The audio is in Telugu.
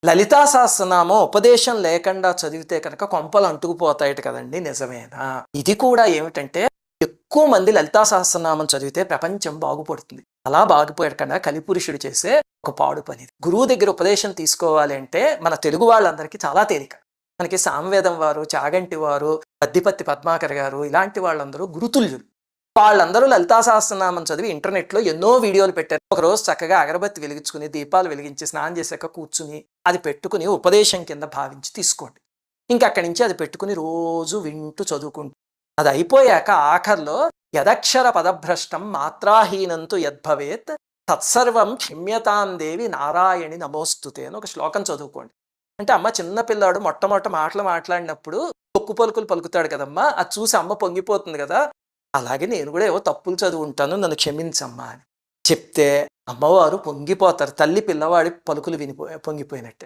లలితా సహస్రనామం ఉపదేశం లేకుండా చదివితే కనుక కొంపలు అంటుకుపోతాయట కదండి. నిజమేనా? ఇది కూడా ఏమిటంటే ఎక్కువ మంది లలితా సహస్రనామం చదివితే ప్రపంచం బాగుపడుతుంది. అలా బాగుపడకుండా కలిపురుషుడు చేసే ఒక పాడు పని. గురువు దగ్గర ఉపదేశం తీసుకోవాలి అంటే మన తెలుగు వాళ్ళందరికీ చాలా తేలిక. మనకి సామవేదం వారు, చాగంటి వారు, పద్దిపత్తి పద్మాకర్ గారు ఇలాంటి వాళ్ళందరూ గురుతుల్యులు. వాళ్ళందరూ లలితా సహస్రనామం చదివి ఇంటర్నెట్‌లో ఎన్నో వీడియోలు పెట్టారు. ఒకరోజు చక్కగా అగరబత్తి వెలిగించుకొని, దీపాలు వెలిగించి, స్నానం చేశాక కూర్చుని, అది పెట్టుకుని ఉపదేశం కింద భావించి తీసుకోండి. ఇంక అక్కడి నుంచి అది పెట్టుకుని రోజు వింటూ చదువుకుంటూ అది అయిపోయాక ఆఖరిలో యదక్షర పదభ్రష్టం మాత్రాహీనంతు యద్భవేత్ తత్సర్వం క్షమ్యతాం దేవి నారాయణి నమోస్తుతే అని ఒక శ్లోకం చదువుకోండి. అంటే అమ్మ చిన్న పిల్లాడు మొట్టమొదట మాటలు మాట్లాడినప్పుడు పొక్కు పలుకులు పలుకుతాడు కదమ్మా! అది చూసి అమ్మ పొంగిపోతుంది కదా! అలాగే నేను కూడా ఏవో తప్పులు చదువుంటాను, నన్ను క్షమించమ్మా అని చెప్తే అమ్మవారు పొంగిపోతారు. తల్లి పిల్లవాడి పలుకులు విని పొంగిపోయినట్టే.